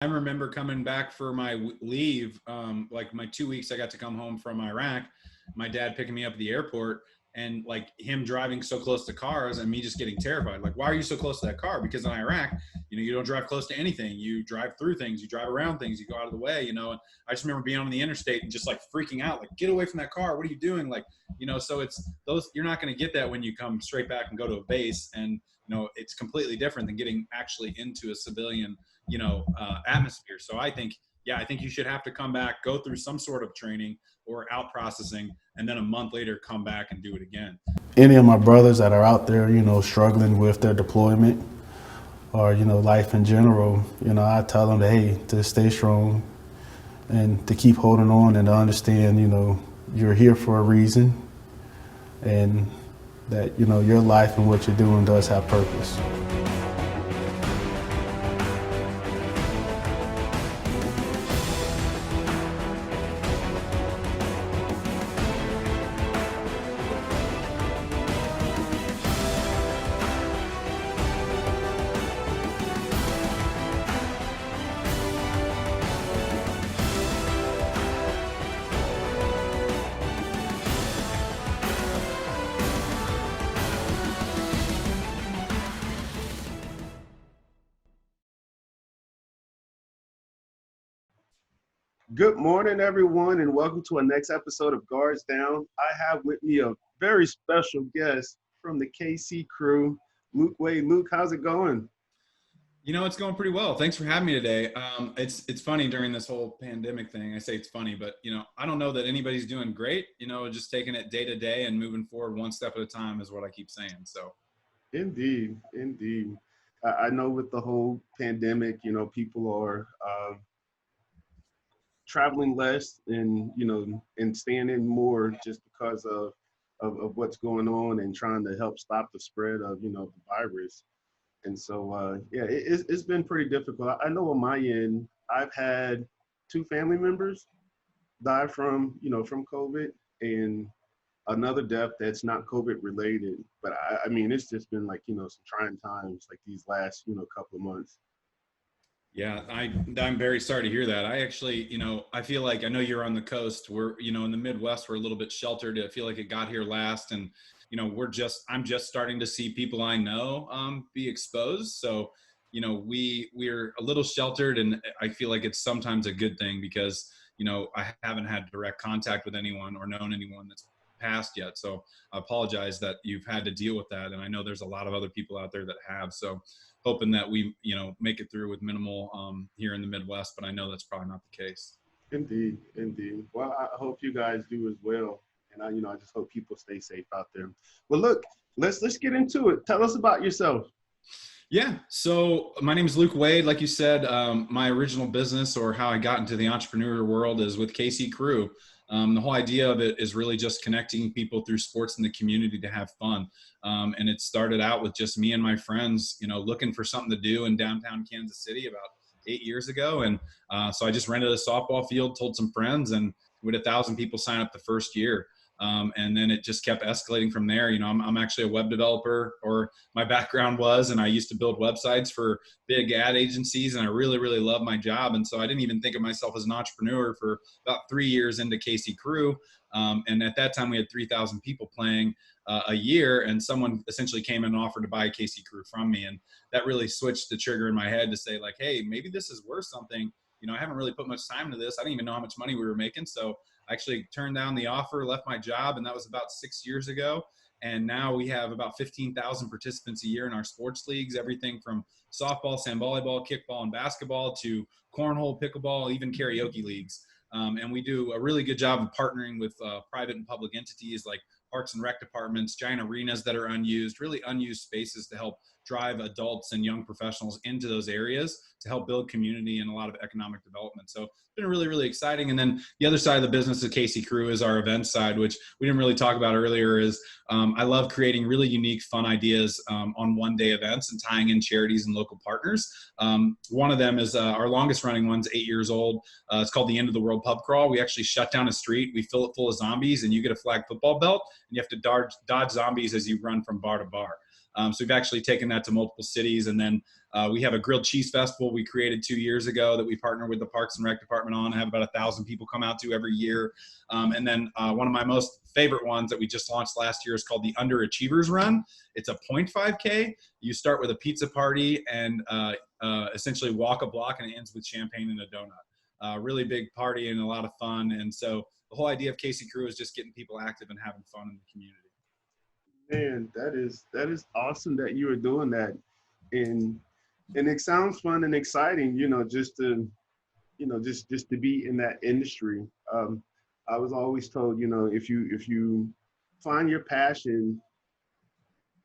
I remember coming back for my leave, like my 2 weeks I got to come home from Iraq, my dad picking me up at the airport and like him driving so close to cars and me just getting terrified. Like, why are you so close to that car? Because in Iraq, you don't drive close to anything. You drive through things, you drive around things, you go out of the way. And I just remember being on the interstate and just like freaking out, like, get away from that car. What are you doing? So it's those, you're not going to get that when you come straight back and go to a base. And, it's completely different than getting actually into a civilian atmosphere. So I think you should have to come back, go through some sort of training or out processing, and then a month later come back and do it again. Any of my brothers that are out there, struggling with their deployment or, life in general, I tell them that, hey, to stay strong and to keep holding on and to understand, you're here for a reason and that, your life and what you're doing does have purpose. Good morning, everyone, and welcome to our next episode of Guards Down. I have with me a very special guest from the KC crew, Luke Wade. Luke, how's it going? It's going pretty well. Thanks for having me today. It's funny during this whole pandemic thing. I say it's funny, but I don't know that anybody's doing great. Just taking it day to day and moving forward one step at a time is what I keep saying. So, Indeed. I know with the whole pandemic, people are traveling less and staying in more just because of what's going on and trying to help stop the spread of the virus. And so it's been pretty difficult. I know on my end I've had two family members die from from COVID, and another death that's not COVID related. But I mean it's just been like some trying times like these last couple of months. yeah, I'm very sorry to hear that. I actually, I feel like, I know you're on the coast. We're, in the Midwest, we're a little bit sheltered. I feel like it got here last, and I'm just starting to see people I know be exposed. So, we're a little sheltered, and I feel like it's sometimes a good thing because, I haven't had direct contact with anyone or known anyone that's passed yet. So I apologize that you've had to deal with that. And I know there's a lot of other people out there that have. So hoping that we, make it through with minimal here in the Midwest, but I know that's probably not the case. Indeed. Well, I hope you guys do as well. And I just hope people stay safe out there. Well, look, let's get into it. Tell us about yourself. Yeah. So my name is Luke Wade. Like you said, my original business, or how I got into the entrepreneur world, is with KC Crew. The whole idea of it is really just connecting people through sports in the community to have fun. And it started out with just me and my friends, looking for something to do in downtown Kansas City about 8 years ago. And so I just rented a softball field, told some friends, and we had 1,000 people sign up the first year. And then it just kept escalating from there. I'm actually a web developer, or my background was, and I used to build websites for big ad agencies, and I really, really love my job. And so I didn't even think of myself as an entrepreneur for about 3 years into KC Crew. And at that time we had 3,000 people playing a year, and someone essentially came and offered to buy KC Crew from me. And that really switched the trigger in my head to say, like, hey, maybe this is worth something. I haven't really put much time into this. I didn't even know how much money we were making. So I actually turned down the offer, left my job, and that was about 6 years ago. And now we have about 15,000 participants a year in our sports leagues, everything from softball, sand volleyball, kickball, and basketball to cornhole, pickleball, even karaoke leagues. And we do a really good job of partnering with private and public entities like parks and rec departments, giant arenas that are unused, really unused spaces to help drive adults and young professionals into those areas to help build community and a lot of economic development. So it's been really, really exciting. And then the other side of the business of KC Crew is our events side, which we didn't really talk about earlier. Is I love creating really unique, fun ideas on one-day events and tying in charities and local partners. One of them is our longest running one's 8 years old. It's called the End of the World Pub Crawl. We actually shut down a street. We fill it full of zombies, and you get a flag football belt, and you have to dodge zombies as you run from bar to bar. So we've actually taken that to multiple cities. And then We have a grilled cheese festival we created 2 years ago that we partner with the Parks and Rec department on. I have about 1,000 people come out to every year. And then one of my most favorite ones that we just launched last year is called the Underachievers Run. It's a 0.5K. You start with a pizza party and essentially walk a block, and it ends with champagne and a donut. Really big party and a lot of fun. And so the whole idea of Casey Crew is just getting people active and having fun in the community. Man, that is awesome that you are doing that, and it sounds fun and exciting. Just to just to be in that industry. I was always told, if you find your passion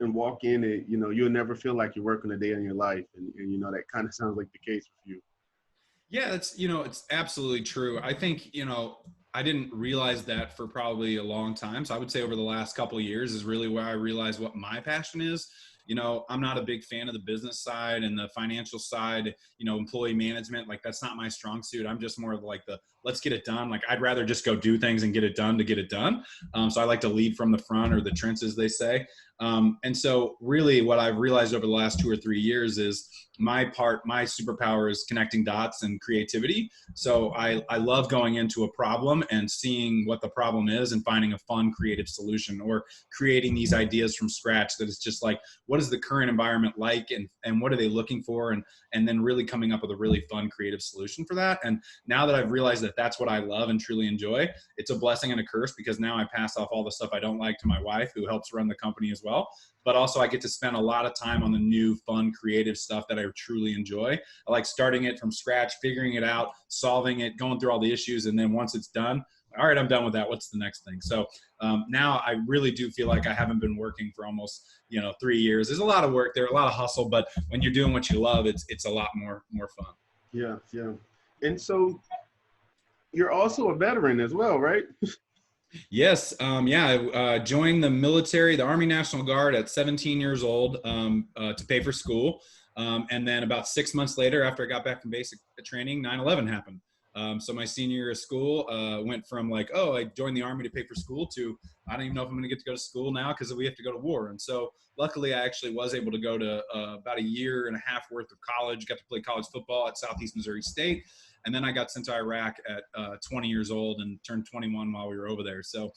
and walk in it, you'll never feel like you're working a day in your life, and that kind of sounds like the case with you. Yeah, it's absolutely true. I think, I didn't realize that for probably a long time. So I would say over the last couple of years is really where I realized what my passion is. I'm not a big fan of the business side and the financial side, employee management. Like, that's not my strong suit. I'm just more of like let's get it done. Like, I'd rather just go do things and get it done to get it done. So I like to lead from the front, or the trenches, they say. And so really what I've realized over the last 2 or 3 years is my superpower is connecting dots and creativity. So I love going into a problem and seeing what the problem is and finding a fun, creative solution, or creating these ideas from scratch that is just like, what is the current environment like, and what are they looking for? And then really coming up with a really fun, creative solution for that. And now that I've realized that that's what I love and truly enjoy, it's a blessing and a curse, because now I pass off all the stuff I don't like to my wife, who helps run the company as well. But also I get to spend a lot of time on the new, fun, creative stuff that I truly enjoy. I like starting it from scratch, figuring it out, solving it, going through all the issues. And then once it's done, all right, I'm done with that. What's the next thing? So now I really do feel like I haven't been working for almost 3 years. There's a lot of work there, a lot of hustle, but when you're doing what you love, it's a lot more fun. Yeah, yeah. And so you're also a veteran as well, right? Yes. I joined the military, the Army National Guard, at 17 years old to pay for school. And then about 6 months later, after I got back from basic training, 9/11 happened. So my senior year of school went from like, oh, I joined the Army to pay for school, to I don't even know if I'm going to get to go to school now because we have to go to war. And so luckily, I actually was able to go to about a year and a half worth of college, got to play college football at Southeast Missouri State. And then I got sent to Iraq at 20 years old and turned 21 while we were over there. So,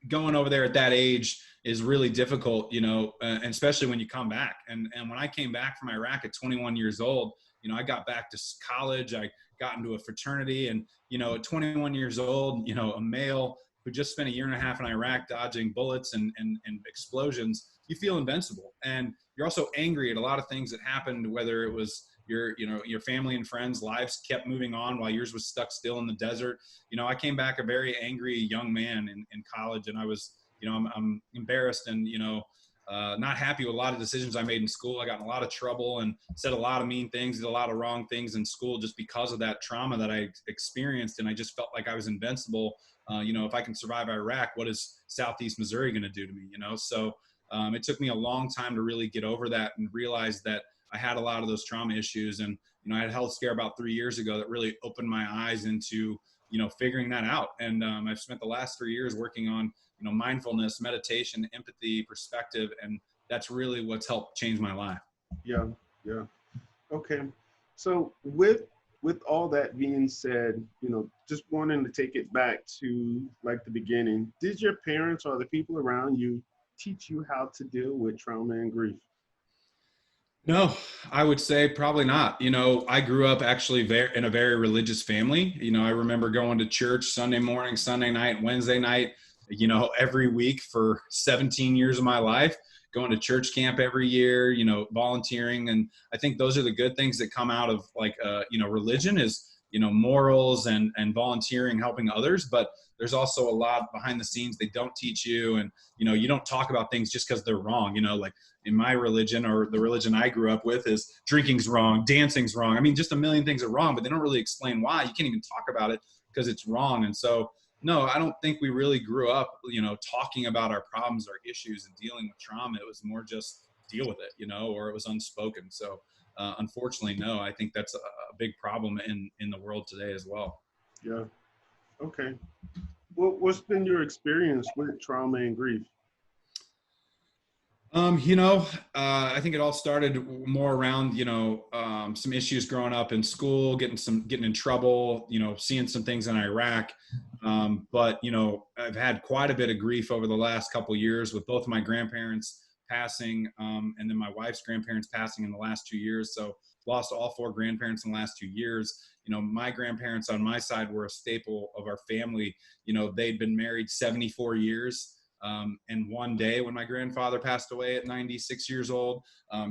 going over there at that age is really difficult, and especially when you come back. And when I came back from Iraq at 21 years old, I got back to college. I got into a fraternity, and, at 21 years old, a male who just spent a year and a half in Iraq dodging bullets and explosions, you feel invincible. And you're also angry at a lot of things that happened, whether it was your family and friends' lives kept moving on while yours was stuck still in the desert. I came back a very angry young man in college, and I was, I'm embarrassed and, not happy with a lot of decisions I made in school. I got in a lot of trouble and said a lot of mean things, did a lot of wrong things in school just because of that trauma that I experienced. And I just felt like I was invincible. If I can survive Iraq, what is Southeast Missouri going to do to me? So it took me a long time to really get over that and realize that I had a lot of those trauma issues. And, I had a health scare about 3 years ago that really opened my eyes into, figuring that out. And I've spent the last 3 years working on, mindfulness, meditation, empathy, perspective. And that's really what's helped change my life. Yeah, yeah. Okay. So with all that being said, just wanting to take it back to like the beginning, did your parents or the people around you teach you how to deal with trauma and grief? No, I would say probably not. I grew up actually in a very religious family. I remember going to church Sunday morning, Sunday night, Wednesday night, every week for 17 years of my life, going to church camp every year, volunteering. And I think those are the good things that come out of like, religion is, morals and volunteering, helping others. But there's also a lot behind the scenes they don't teach you. And, you don't talk about things just because they're wrong. Like in my religion, or the religion I grew up with, is drinking's wrong, dancing's wrong. I mean, just a million things are wrong, but they don't really explain why. You can't even talk about it because it's wrong. And so, no, I don't think we really grew up, talking about our problems, our issues, and dealing with trauma. It was more just deal with it, or it was unspoken. So unfortunately, no, I think that's a big problem in the world today as well. Yeah. Okay. What's been your experience with trauma and grief? I think it all started more around, some issues growing up in school, getting in trouble, seeing some things in Iraq. But, I've had quite a bit of grief over the last couple of years with both of my grandparents passing, and then my wife's grandparents passing in the last 2 years. So lost all four grandparents in the last 2 years. My grandparents on my side were a staple of our family. They'd been married 74 years. And one day when my grandfather passed away at 96 years old,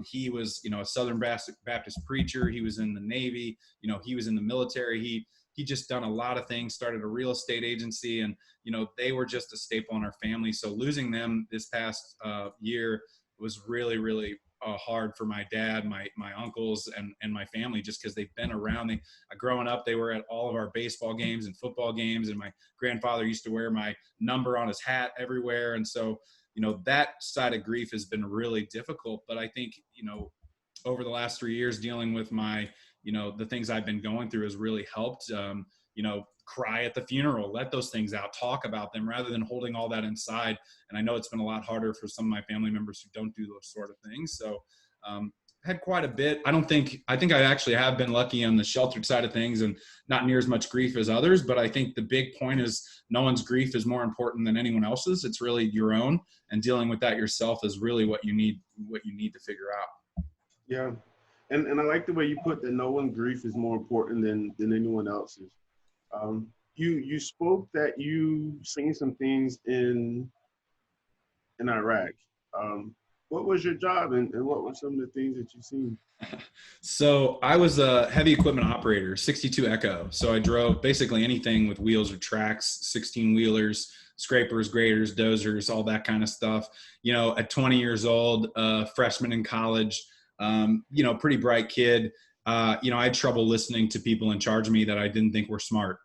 he was, a Southern Baptist preacher. He was in the Navy, he was in the military. He just done a lot of things, started a real estate agency, and, they were just a staple in our family. So losing them this past year was really, really hard for my dad, my uncles, and my family, just because they've been around. Growing up, they were at all of our baseball games and football games, and my grandfather used to wear my number on his hat everywhere. And so, that side of grief has been really difficult. But I think, over the last 3 years dealing with my, the things I've been going through has really helped. Cry at the funeral, let those things out, talk about them rather than holding all that inside. And I know it's been a lot harder for some of my family members who don't do those sort of things. So, had quite a bit. I think I actually have been lucky on the sheltered side of things and not near as much grief as others. But I think the big point is no one's grief is more important than anyone else's. It's really your own, and dealing with that yourself is really what you need to figure out. Yeah. And I like the way you put that no one's grief is more important than anyone else's. You spoke that you seen some things in Iraq. What was your job, and what were some of the things that you seen? So I was a heavy equipment operator, 62 Echo. So I drove basically anything with wheels or tracks, 16 wheelers, scrapers, graders, dozers, all that kind of stuff. At 20 years old, freshman in college, pretty bright kid. I had trouble listening to people in charge of me that I didn't think were smart.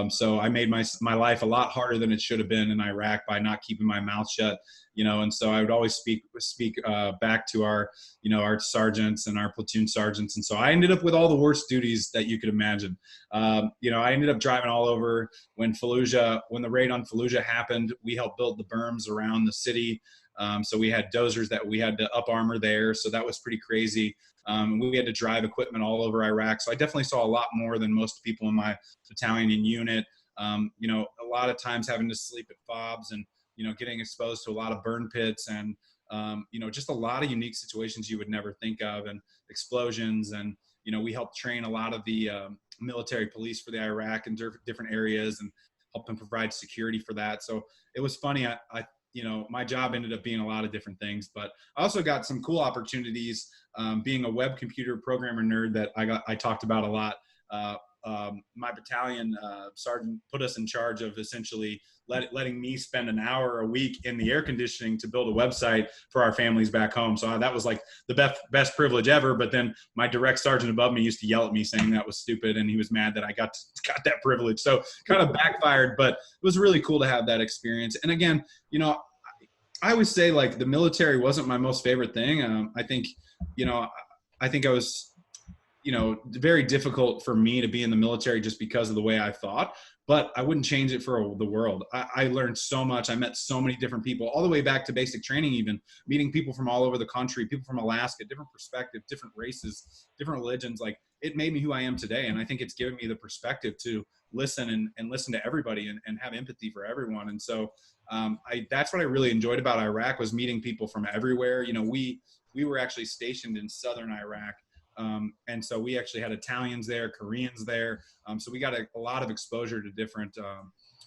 So I made my life a lot harder than it should have been in Iraq by not keeping my mouth shut. And so I would always speak back to our sergeants and our platoon sergeants. And so I ended up with all the worst duties that you could imagine. I ended up driving all over when the raid on Fallujah happened. We helped build the berms around the city. So we had dozers that we had to up armor there. So that was pretty crazy. We had to drive equipment all over Iraq. So I definitely saw a lot more than most people in my battalion and unit. A lot of times having to sleep at FOBs and, getting exposed to a lot of burn pits and, just a lot of unique situations you would never think of, and explosions. And, we helped train a lot of the military police for the Iraq in different areas and help them provide security for that. So it was funny. My job ended up being a lot of different things, but I also got some cool opportunities, being a web computer programmer nerd that I talked about a lot. My battalion sergeant put us in charge of essentially letting me spend an hour a week in the air conditioning to build a website for our families back home. So that was like the best privilege ever. But then my direct sergeant above me used to yell at me saying that was stupid, and he was mad that I got that privilege. So kind of backfired, but it was really cool to have that experience. And again, I always say, like, the military wasn't my most favorite thing. I think I was, very difficult for me to be in the military just because of the way I thought, but I wouldn't change it for the world. I learned so much. I met so many different people, all the way back to basic training, even meeting people from all over the country, people from Alaska, different perspectives, different races, different religions. Like, it made me who I am today. And I think it's given me the perspective to listen and listen to everybody and have empathy for everyone. And so that's what I really enjoyed about Iraq, was meeting people from everywhere. We were actually stationed in southern Iraq. And so we actually had Italians there, Koreans there. So we got a lot of exposure to different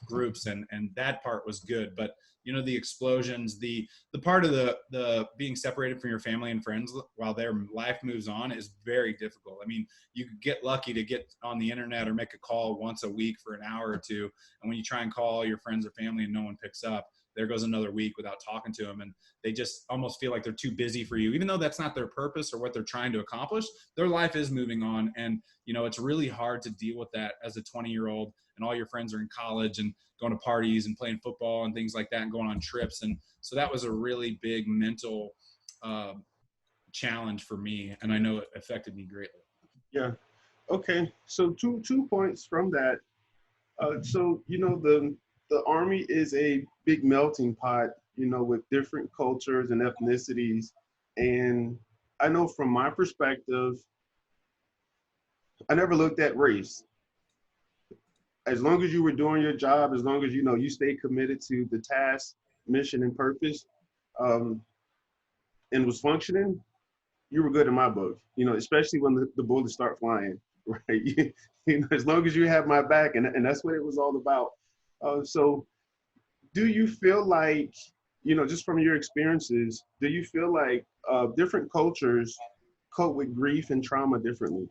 groups, and that part was good. But the explosions, the part of the being separated from your family and friends while their life moves on is very difficult. I mean, you could get lucky to get on the internet or make a call once a week for an hour or two, and when you try and call your friends or family and no one picks up, there goes another week without talking to them, and they just almost feel like they're too busy for you, even though that's not their purpose or what they're trying to accomplish. Their life is moving on, and it's really hard to deal with that as a 20-year-old, and all your friends are in college and going to parties and playing football and things like that and going on trips. And so that was a really big mental challenge for me, and I know it affected me greatly. Yeah. Okay. So two points from that. So the Army is a big melting pot with different cultures and ethnicities. And I know from my perspective, I never looked at race. As long as you were doing your job, as long as you stayed committed to the task, mission, and purpose, um, and was functioning, you were good in my book. Especially when the bullets start flying, right? As long as you have my back, and that's what it was all about. So, do you feel like, just from your experiences, do you feel like different cultures cope with grief and trauma differently?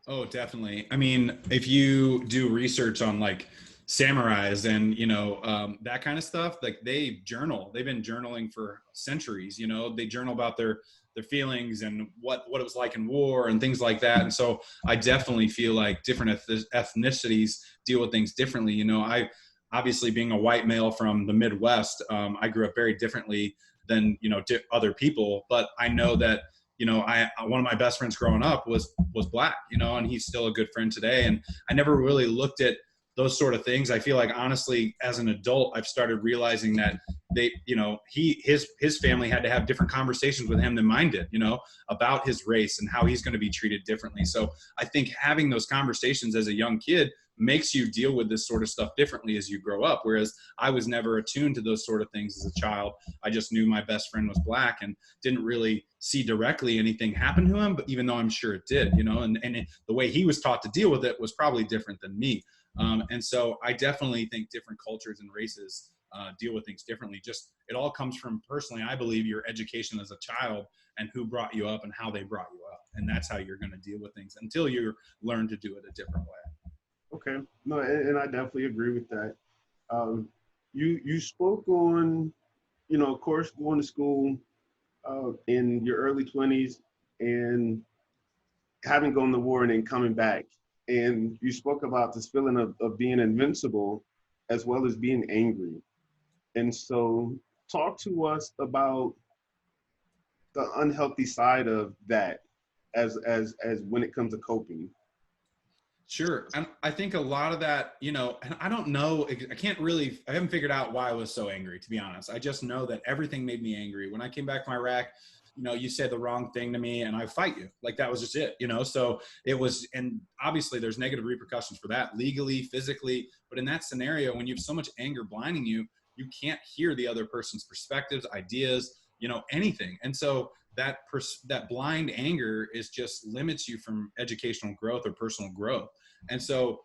Oh, definitely. I mean, if you do research on like samurais and that kind of stuff, like they journal. They've been journaling for centuries. They journal about their feelings and what it was like in war and things like that. And so I definitely feel like different ethnicities deal with things differently. I obviously being a white male from the Midwest, I grew up very differently than other people, but I know that I one of my best friends growing up was black, and he's still a good friend today. And I never really looked at those sort of things. I feel like honestly, as an adult, I've started realizing that his family had to have different conversations with him than mine did, about his race and how he's going to be treated differently. So I think having those conversations as a young kid makes you deal with this sort of stuff differently as you grow up. Whereas I was never attuned to those sort of things as a child. I just knew my best friend was black and didn't really see directly anything happen to him, but even though I'm sure it did, and the way he was taught to deal with it was probably different than me. And so I definitely think different cultures and races deal with things differently. Just it all comes from, personally, I believe, your education as a child and who brought you up and how they brought you up. And that's how you're going to deal with things until you learn to do it a different way. Okay, no, and I definitely agree with that. You spoke on, of course, going to school in your early 20s and having gone to war and then coming back. And you spoke about this feeling of being invincible as well as being angry. And so talk to us about the unhealthy side of that as when it comes to coping. Sure. And I think a lot of that, and I don't know, I haven't figured out why I was so angry, to be honest. I just know that everything made me angry. When I came back from Iraq, you said the wrong thing to me and I fight you. Like that was just it, so it was, and obviously there's negative repercussions for that legally, physically, but in that scenario, when you have so much anger blinding you, you can't hear the other person's perspectives, ideas, anything. And so that blind anger is just limits you from educational growth or personal growth. And so,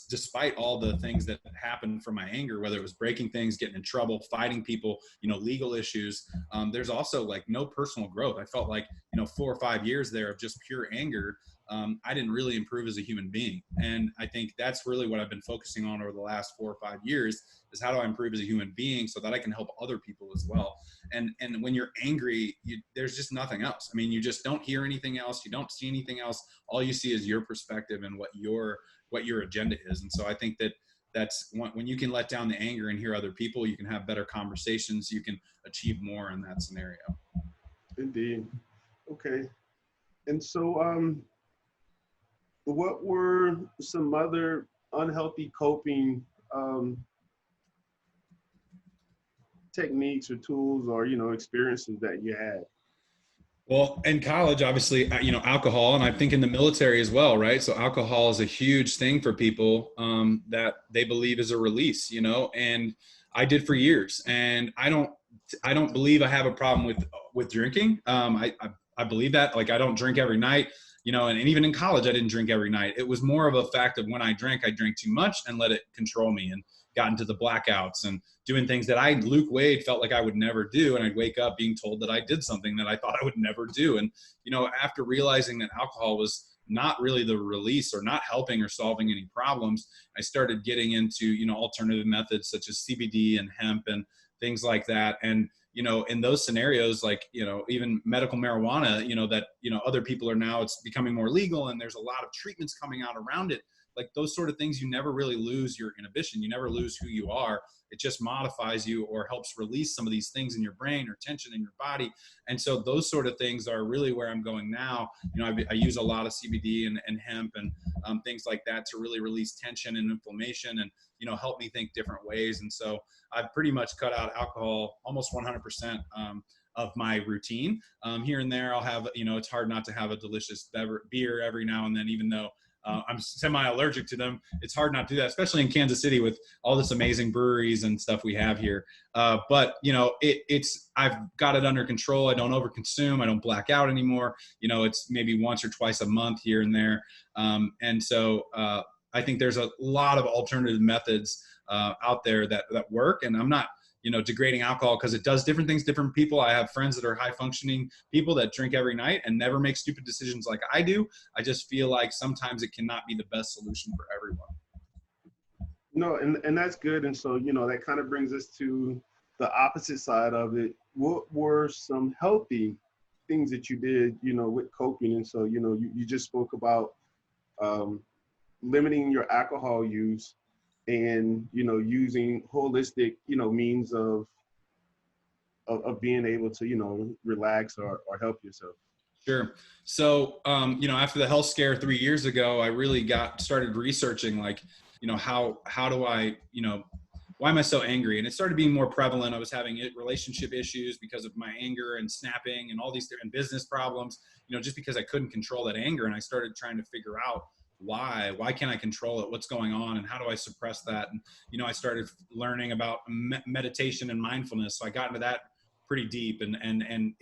despite all the things that happened from my anger, whether it was breaking things, getting in trouble, fighting people, legal issues, there's also like no personal growth. I felt like, 4 or 5 years there of just pure anger. I didn't really improve as a human being. And I think that's really what I've been focusing on over the last 4 or 5 years is how do I improve as a human being so that I can help other people as well. And when you're angry, there's just nothing else. I mean, you just don't hear anything else. You don't see anything else. All you see is your perspective and what your agenda is. And so I think that's when you can let down the anger and hear other people, you can have better conversations. You can achieve more in that scenario. Indeed. Okay. And so, what were some other unhealthy coping techniques or tools or experiences that you had? Well, in college, obviously, alcohol, and I think in the military as well, right? So alcohol is a huge thing for people that they believe is a release, and I did for years, and I don't believe I have a problem with drinking. I believe that, like, I don't drink every night, and even in college, I didn't drink every night. It was more of a fact of when I drank too much and let it control me and got into the blackouts and doing things that Luke Wade, felt like I would never do. And I'd wake up being told that I did something that I thought I would never do. And, after realizing that alcohol was not really the release or not helping or solving any problems, I started getting into, alternative methods such as CBD and hemp and things like that. And, in those scenarios, like, even medical marijuana, that, other people are now, it's becoming more legal and there's a lot of treatments coming out around it. like those sort of things, you never really lose your inhibition. You never lose who you are. It just modifies you or helps release some of these things in your brain or tension in your body. And so those sort of things are really where I'm going now. I use a lot of CBD and hemp and things like that to really release tension and inflammation and, help me think different ways. And so I've pretty much cut out alcohol almost 100% of my routine. Here and there, I'll have, it's hard not to have a delicious beer every now and then, even though I'm semi-allergic to them. It's hard not to do that, especially in Kansas City with all this amazing breweries and stuff we have here. But I've got it under control. I don't overconsume. I don't black out anymore. It's maybe once or twice a month here and there. And so I think there's a lot of alternative methods out there that work. And I'm not degrading alcohol because it does different things, different people. I have friends that are high functioning people that drink every night and never make stupid decisions like I do. I just feel like sometimes it cannot be the best solution for everyone. No, and that's good. And so, that kind of brings us to the opposite side of it. What were some healthy things that you did, with coping? And so, you just spoke about limiting your alcohol use and, using holistic, means of being able to, relax or help yourself. Sure. So, after the health scare 3 years ago, I really started researching, like, how do I, why am I so angry? And it started being more prevalent. I was having relationship issues because of my anger and snapping and all these different business problems, just because I couldn't control that anger. And I started trying to figure out why can't I control it? What's going on? And how do I suppress that? And, I started learning about meditation and mindfulness. So I got into that pretty deep and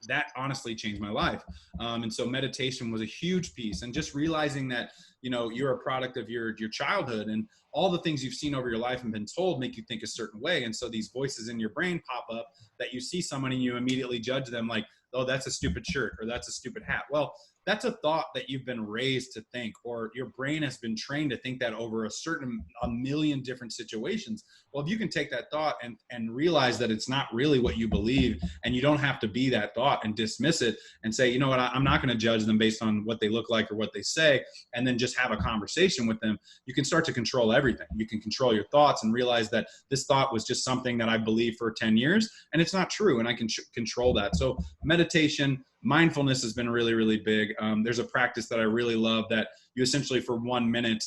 that honestly changed my life. And so meditation was a huge piece, and just realizing that, you're a product of your childhood, and all the things you've seen over your life and been told make you think a certain way. And so these voices in your brain pop up that you see someone and you immediately judge them like, oh, that's a stupid shirt or that's a stupid hat. Well, that's a thought that you've been raised to think, or your brain has been trained to think that over a million different situations. Well, if you can take that thought and realize that it's not really what you believe, and you don't have to be that thought and dismiss it and say, you know what, I'm not going to judge them based on what they look like or what they say, and then just have a conversation with them, you can start to control everything. You can control your thoughts and realize that this thought was just something that I believed for 10 years and it's not true, and I can control that. So meditation, mindfulness has been really, really big. There's a practice that I really love that you essentially for 1 minute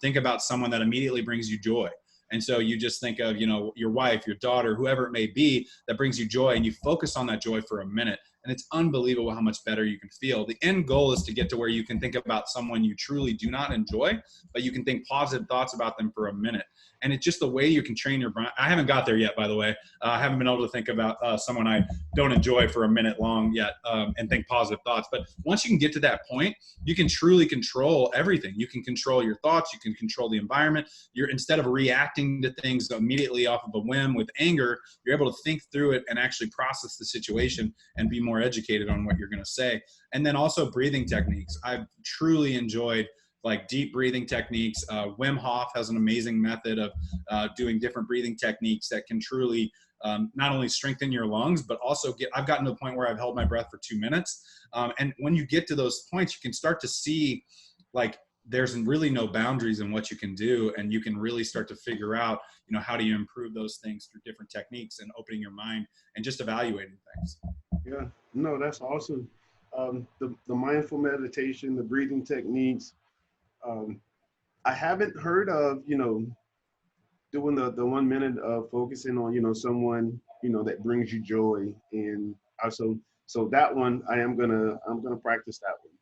think about someone that immediately brings you joy. And so you just think of, your wife, your daughter, whoever it may be that brings you joy, and you focus on that joy for a minute. And it's unbelievable how much better you can feel. The end goal is to get to where you can think about someone you truly do not enjoy, but you can think positive thoughts about them for a minute. And it's just the way you can train your brain. I haven't got there yet, by the way. I haven't been able to think about someone I don't enjoy for a minute long yet and think positive thoughts. But once you can get to that point, you can truly control everything. You can control your thoughts. You can control the environment. Instead of reacting to things immediately off of a whim with anger, you're able to think through it and actually process the situation and be more educated on what you're going to say. And then also breathing techniques. I've truly enjoyed like deep breathing techniques. Wim Hof has an amazing method of doing different breathing techniques that can truly not only strengthen your lungs, but also I've gotten to the point where I've held my breath for 2 minutes. And when you get to those points, you can start to see like there's really no boundaries in what you can do. And you can really start to figure out, how do you improve those things through different techniques and opening your mind and just evaluating things. Yeah, no, that's awesome. The mindful meditation, the breathing techniques. I haven't heard of, doing the 1 minute of focusing on, someone, that brings you joy. And also, so that one, I'm gonna practice that one.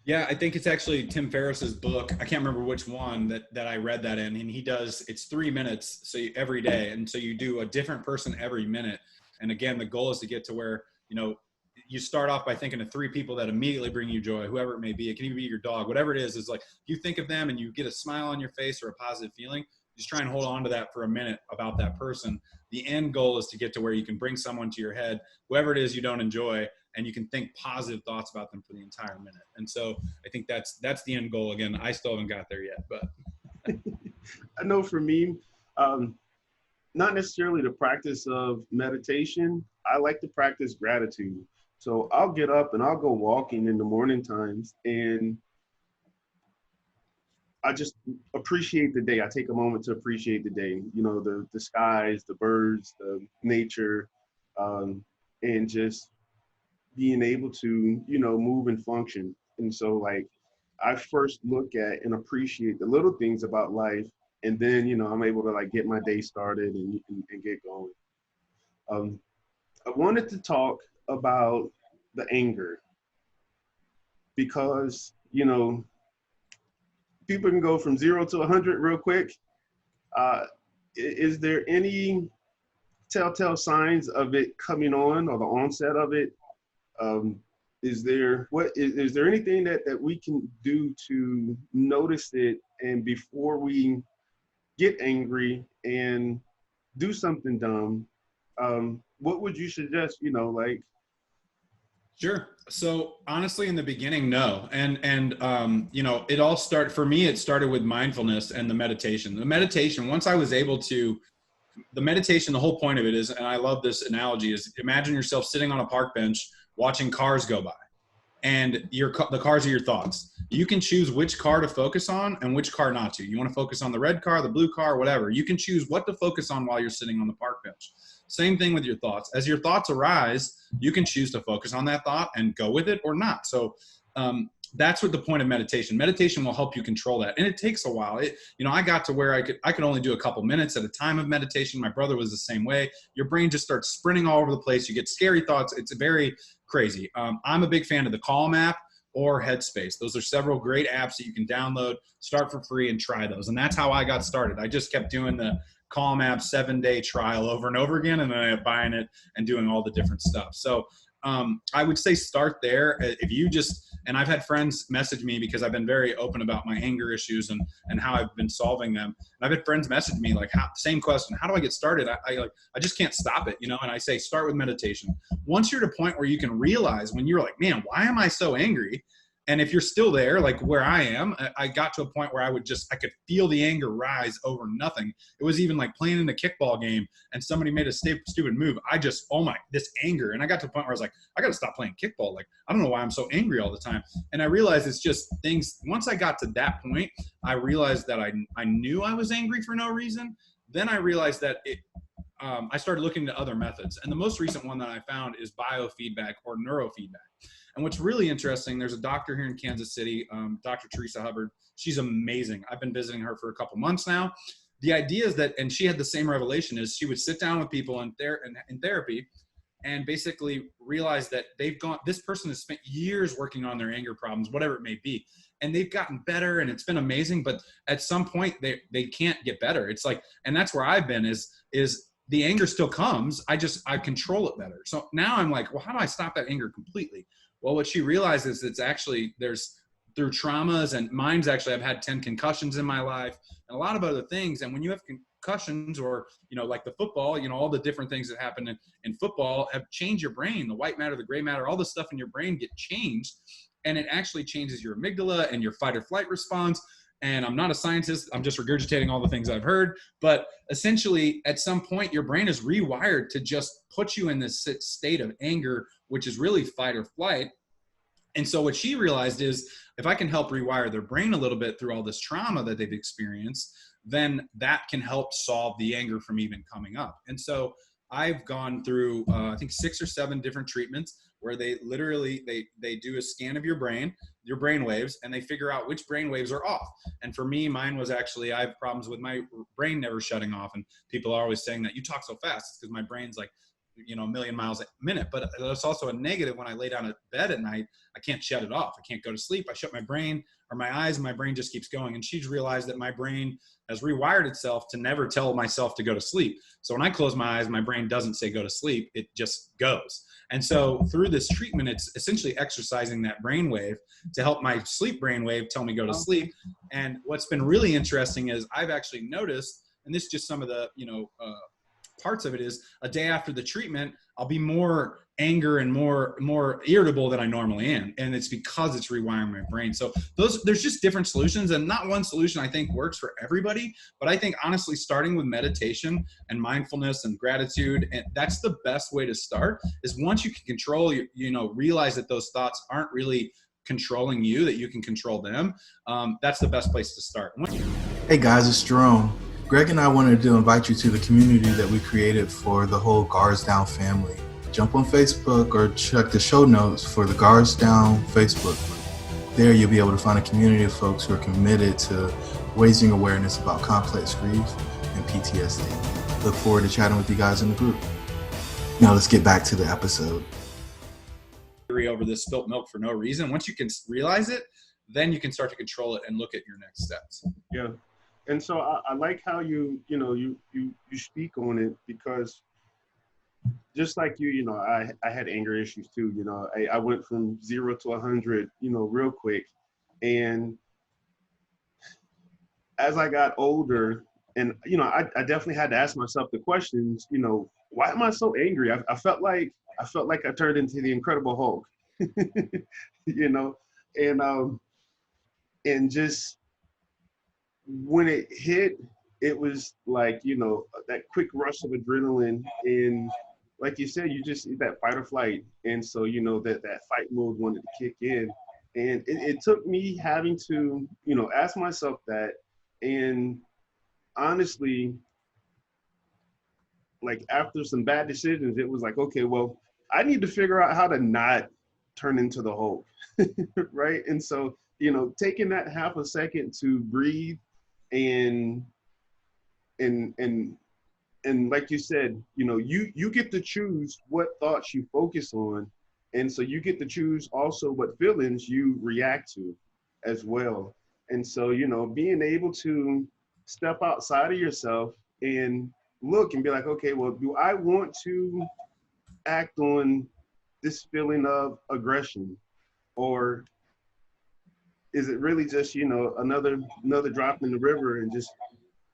Yeah, I think it's actually Tim Ferriss's book. I can't remember which one that I read that in, and it's 3 minutes. So every day. And so you do a different person every minute. And again, the goal is to get to where, you start off by thinking of 3 people that immediately bring you joy, whoever it may be. It can even be your dog, whatever it is like you think of them and you get a smile on your face or a positive feeling. Just try and hold on to that for a minute about that person. The end goal is to get to where you can bring someone to your head, whoever it is you don't enjoy, and you can think positive thoughts about them for the entire minute. And so I think that's the end goal. Again, I still haven't got there yet, but I know for me, not necessarily the practice of meditation. I like to practice gratitude. So I'll get up and I'll go walking in the morning times, and I just appreciate the day. I take a moment to appreciate the day. You know, the skies, the birds, the nature, um, and just being able to, you know, move and function. And so like I first look at and appreciate the little things about life, and then, you know, I'm able to like get my day started and get going. Um, I wanted to talk about the anger because, you know, people can go from 0 to 100 real quick. Is there any telltale signs of it coming on or the onset of it? Um, is there anything that we can do to notice it, and before we get angry and do something dumb, what would you suggest? You know, like Sure. So honestly, in the beginning, no. And you know, it all started for me. It started with mindfulness and the meditation. The meditation, once I was able to, the meditation, the whole point of it is, and I love this analogy, is imagine yourself sitting on a park bench watching cars go by, and the cars are your thoughts. You can choose which car to focus on and which car not to. You want to focus on the red car, the blue car, whatever. You can choose what to focus on while you're sitting on the park bench. Same thing with your thoughts. As your thoughts arise, you can choose to focus on that thought and go with it or not. So that's what the point of meditation. Meditation will help you control that, and it takes a while. You know, I got to where I could only do a couple minutes at a time of meditation. My brother was the same way. Your brain just starts sprinting all over the place. You get scary thoughts. It's very crazy. I'm a big fan of the Calm app or Headspace. Those are several great apps that you can download, start for free, and try those. And that's how I got started. I just kept doing the Calm app 7-day trial over and over again, and then I ended up buying it and doing all the different stuff. So I would say start there. If you just, and I've had friends message me because I've been very open about my anger issues and how I've been solving them. And I've had friends message me like, same question, how do I get started? I just can't stop it, you know? And I say, start with meditation. Once you're at a point where you can realize when you're like, man, why am I so angry? And if you're still there, like where I am, I got to a point where I could feel the anger rise over nothing. It was even like playing in a kickball game and somebody made a stupid move. This anger. And I got to a point where I was like, I got to stop playing kickball. Like, I don't know why I'm so angry all the time. And I realized it's just things. Once I got to that point, I realized that I knew I was angry for no reason. Then I realized that I started looking into other methods. And the most recent one that I found is biofeedback or neurofeedback. And what's really interesting, there's a doctor here in Kansas City, Dr. Teresa Hubbard. She's amazing. I've been visiting her for a couple months now. The idea is that, and she had the same revelation, is she would sit down with people in therapy and basically realize that this person has spent years working on their anger problems, whatever it may be. And they've gotten better and it's been amazing. But at some point they can't get better. It's like, and that's where I've been is the anger still comes. I control it better. So now I'm like, well, how do I stop that anger completely? Well, what she realizes it's actually through traumas, and mine's actually, I've had 10 concussions in my life and a lot of other things. And when you have concussions or, you know, like the football, you know, all the different things that happen in football have changed your brain, the white matter, the gray matter, all the stuff in your brain get changed. And it actually changes your amygdala and your fight or flight response. And I'm not a scientist. I'm just regurgitating all the things I've heard. But essentially, at some point, your brain is rewired to just put you in this state of anger, which is really fight or flight. And so what she realized is if I can help rewire their brain a little bit through all this trauma that they've experienced, then that can help solve the anger from even coming up. And so I've gone through, I think 6 or 7 different treatments where they literally, they do a scan of your brain waves, and they figure out which brain waves are off. And for me, mine was actually, I have problems with my brain never shutting off. And people are always saying that you talk so fast. It's because my brain's like, you know, a million miles a minute. But it's also a negative when I lay down at bed at night, I can't shut it off. I can't go to sleep. I shut my brain or my eyes and my brain just keeps going. And she's realized that my brain has rewired itself to never tell myself to go to sleep. So when I close my eyes, my brain doesn't say go to sleep. It just goes. And so through this treatment, it's essentially exercising that brainwave to help my sleep brainwave tell me go to sleep. And what's been really interesting is I've actually noticed, and this is just some of the, you know, parts of it, is a day after the treatment, I'll be more anger and more irritable than I normally am. And it's because it's rewiring my brain. So there's just different solutions, and not one solution I think works for everybody. But I think honestly, starting with meditation and mindfulness and gratitude, and that's the best way to start, is once you can control, realize that those thoughts aren't really controlling you that you can control them, that's the best place to start. Hey guys, it's Jerome. Greg and I wanted to invite you to the community that we created for the whole Guards Down family. Jump on Facebook or check the show notes for the Guards Down Facebook group. There you'll be able to find a community of folks who are committed to raising awareness about complex grief and PTSD. Look forward to chatting with you guys in the group. Now let's get back to the episode. Over this spilt milk for no reason. Once you can realize it, then you can start to control it and look at your next steps. Yeah. And so I like how you speak on it, because just like I had anger issues too. I went from 0 to 100, real quick. And as I got older, and I definitely had to ask myself the questions, why am I so angry? I felt like I turned into the Incredible Hulk, and just when it hit, it was like, that quick rush of adrenaline. And like you said, you just that fight or flight. And so, that fight mode wanted to kick in. And it took me having to, ask myself that. And honestly, like after some bad decisions, it was like, okay, well, I need to figure out how to not turn into the Hulk, right? And so, taking that half a second to breathe and like you said, you get to choose what thoughts you focus on. And so you get to choose also what feelings you react to as well. And so, being able to step outside of yourself and look and be like, okay, well, do I want to act on this feeling of aggression, or is it really just another drop in the river and just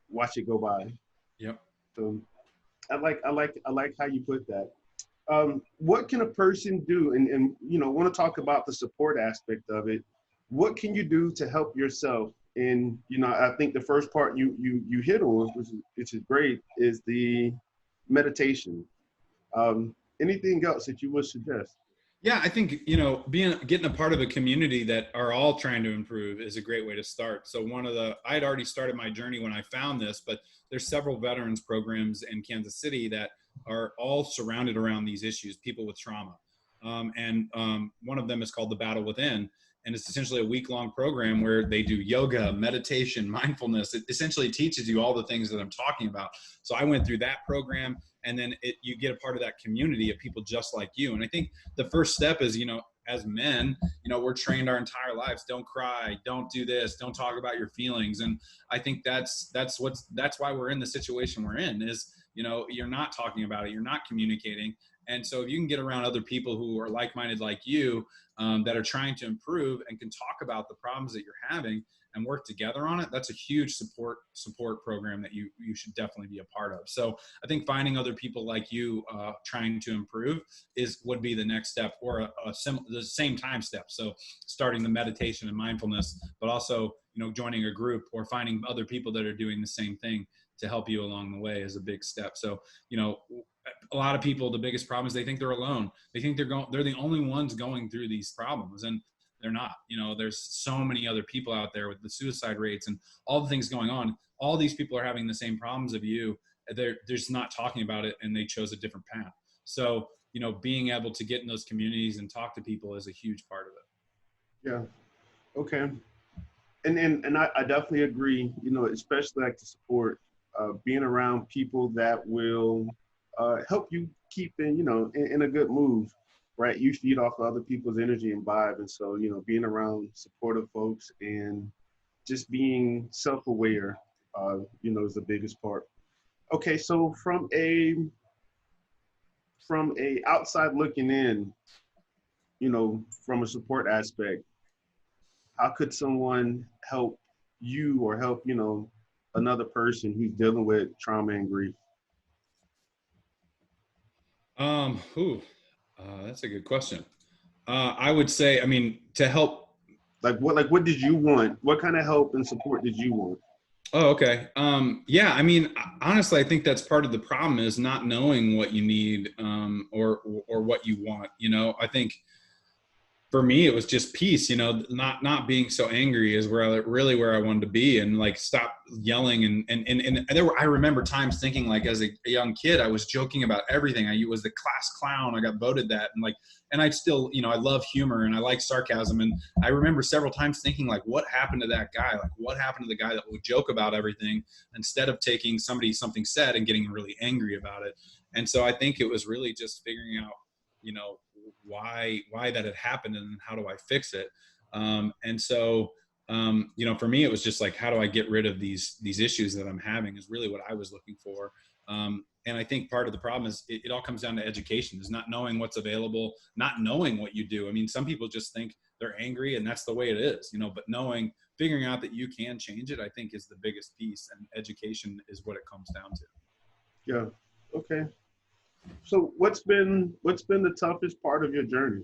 watch it go by? Yep. So I like how you put that. What can a person do? And want to talk about the support aspect of it. What can you do to help yourself? And I think the first part you hit on, which is great, is the meditation. Anything else that you would suggest? Yeah, I think, getting a part of a community that are all trying to improve is a great way to start. So I had already started my journey when I found this, but there's several veterans programs in Kansas City that are all surrounded around these issues, people with trauma. And one of them is called The Battle Within. And it's essentially a week-long program where they do yoga, meditation, mindfulness. It essentially teaches you all the things that I'm talking about. So I went through that program, and then you get a part of that community of people just like you. And I think the first step is, as men, we're trained our entire lives. Don't cry, don't do this, don't talk about your feelings. And I think that's why we're in the situation we're in is, you're not talking about it, you're not communicating. And so if you can get around other people who are like-minded like you, that are trying to improve and can talk about the problems that you're having and work together on it, that's a huge support program that you should definitely be a part of. So I think finding other people like you trying to improve would be the next step, or the same time step. So starting the meditation and mindfulness, but also joining a group or finding other people that are doing the same thing to help you along the way is a big step. So a lot of people, the biggest problem is they think they're alone. They think they're the only ones going through these problems, and they're not. There's so many other people out there with the suicide rates and all the things going on. All these people are having the same problems of you. They're just not talking about it, and they chose a different path. So, being able to get in those communities and talk to people is a huge part of it. Yeah. Okay. And I definitely agree, especially like to support being around people that will help you keep in a good mood, right? You feed off of other people's energy and vibe. And so, being around supportive folks and just being self-aware, is the biggest part. Okay. So from a outside looking in, from a support aspect, how could someone help you or help, another person who's dealing with trauma and grief? That's a good question. I would say, to help. What did you want? What kind of help and support did you want? Oh, okay. Yeah, honestly, I think that's part of the problem is not knowing what you need, or what you want. I think for me, it was just peace, not being so angry is where I wanted to be, and like stop yelling. And I remember times thinking, like, as a young kid, I was joking about everything. I was the class clown. I got voted that. And I'd still, I love humor and I like sarcasm. And I remember several times thinking, like, what happened to that guy? Like, what happened to the guy that would joke about everything instead of taking something said and getting really angry about it? And so I think it was really just figuring out, why that had happened and how do I fix it. And so for me, it was just like, how do I get rid of these issues that I'm having is really what I was looking for. And I think part of the problem is it all comes down to education, is not knowing what's available, not knowing what you do. I mean, some people just think they're angry and that's the way it is, but figuring out that you can change it, I think, is the biggest piece, and education is what it comes down to. Yeah. Okay. So what's been the toughest part of your journey?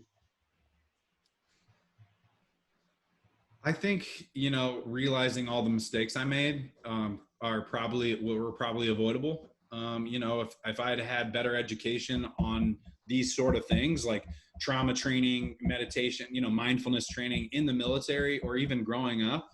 I think, realizing all the mistakes I made were probably avoidable. If I had had better education on these sort of things, like trauma training, meditation, mindfulness training in the military, or even growing up,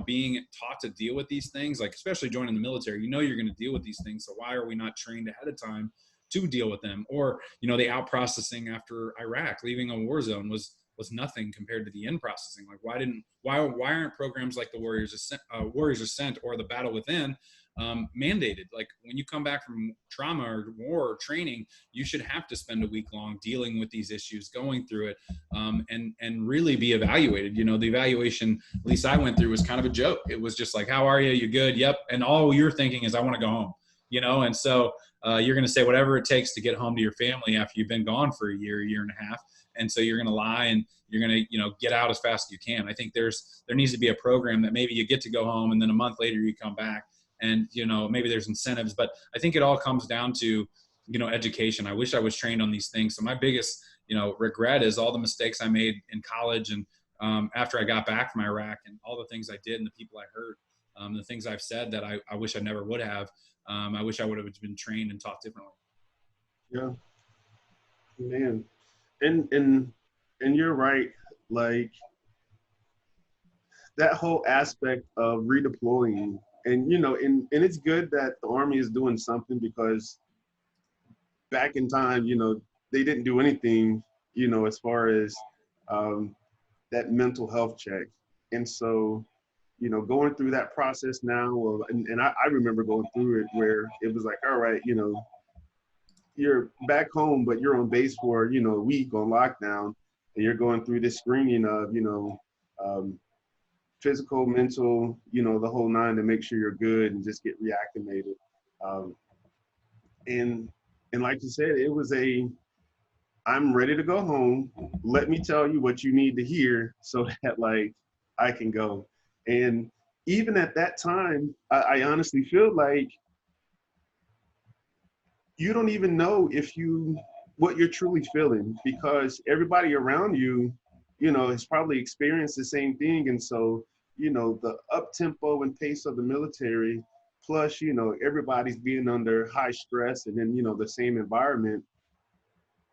being taught to deal with these things, like especially joining the military, you're going to deal with these things. So why are we not trained ahead of time to deal with them? Or, the out processing after Iraq, leaving a war zone was nothing compared to the in processing. Like, why aren't programs like the Warriors Ascent or the Battle Within mandated? Like, when you come back from trauma or war or training, you should have to spend a week long dealing with these issues, going through it, and really be evaluated. The evaluation, at least I went through, was kind of a joke. It was just like, how are you? You good? Yep. And all you're thinking is, I want to go home. And so you're going to say whatever it takes to get home to your family after you've been gone for a year and a half. And so you're going to lie and you're going to, get out as fast as you can. I think there needs to be a program that maybe you get to go home and then a month later you come back, and, maybe there's incentives, but I think it all comes down to, education. I wish I was trained on these things. So my biggest, regret is all the mistakes I made in college and after I got back from Iraq, and all the things I did and the people I hurt, the things I've said that I wish I never would have. I wish I would have been trained and taught differently. Yeah, man. And you're right. Like, that whole aspect of redeploying, and, and it's good that the Army is doing something, because back in time, they didn't do anything, as far as that mental health check. And so, going through that process now, and I remember going through it, where it was like, all right, you're back home, but you're on base for, a week on lockdown, and you're going through this screening of, physical, mental, the whole nine, to make sure you're good and just get reacclimated. And like you said, it was I'm ready to go home. Let me tell you what you need to hear so that, like, I can go. And even at that time, I honestly feel like you don't even know what you're truly feeling, because everybody around you, has probably experienced the same thing. And so, the up tempo and pace of the military, plus, everybody's being under high stress, and then, the same environment,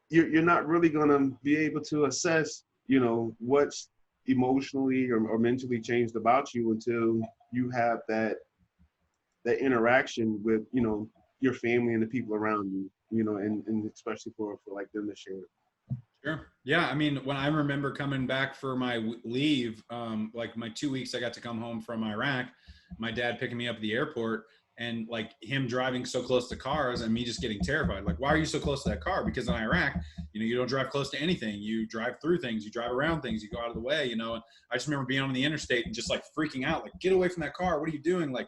you're not really going to be able to assess, what's emotionally or mentally changed about you until you have that interaction with, your family and the people around you, and especially for like them to share. Sure. Yeah. I mean, when I remember coming back for my leave, like my 2 weeks, I got to come home from Iraq, my dad picking me up at the airport, and like him driving so close to cars and me just getting terrified. Like, why are you so close to that car? Because in Iraq, you don't drive close to anything. You drive through things, you drive around things, you go out of the way, and I just remember being on the interstate and just like freaking out, like, get away from that car. What are you doing? Like,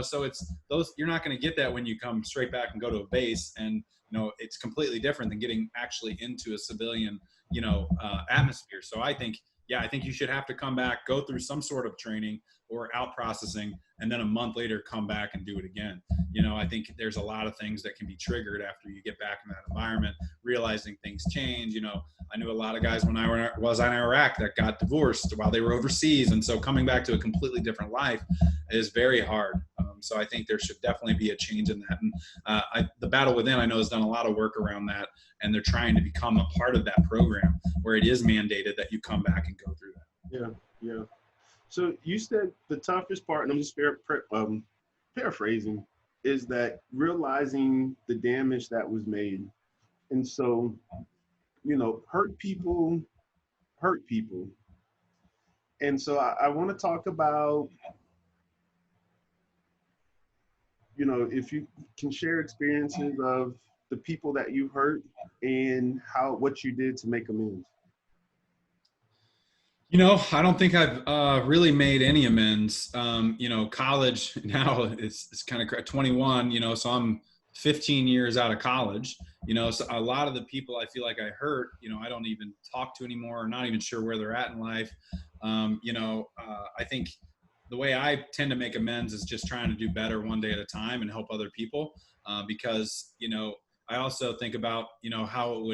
so it's those, you're not going to get that when you come straight back and go to a base, and, it's completely different than getting actually into a civilian, atmosphere. So I think you should have to come back, go through some sort of training or out processing, and then a month later come back and do it again. I think there's a lot of things that can be triggered after you get back in that environment, realizing things change. I knew a lot of guys when I was in Iraq that got divorced while they were overseas. And so coming back to a completely different life is very hard. So I think there should definitely be a change in that. And the Battle Within, I know, has done a lot of work around that, and they're trying to become a part of that program where it is mandated that you come back and go through that. Yeah. So you said the toughest part, and I'm just paraphrasing, is that realizing the damage that was made. And so, hurt people hurt people. And so I want to talk about, if you can share experiences of the people that you hurt and what you did to make amends. I don't think I've really made any amends. College now it's kind of 21, so I'm 15 years out of college, so a lot of the people I feel like I hurt, I don't even talk to anymore, or not even sure where they're at in life. I think the way I tend to make amends is just trying to do better one day at a time and help other people. Because, I also think about, how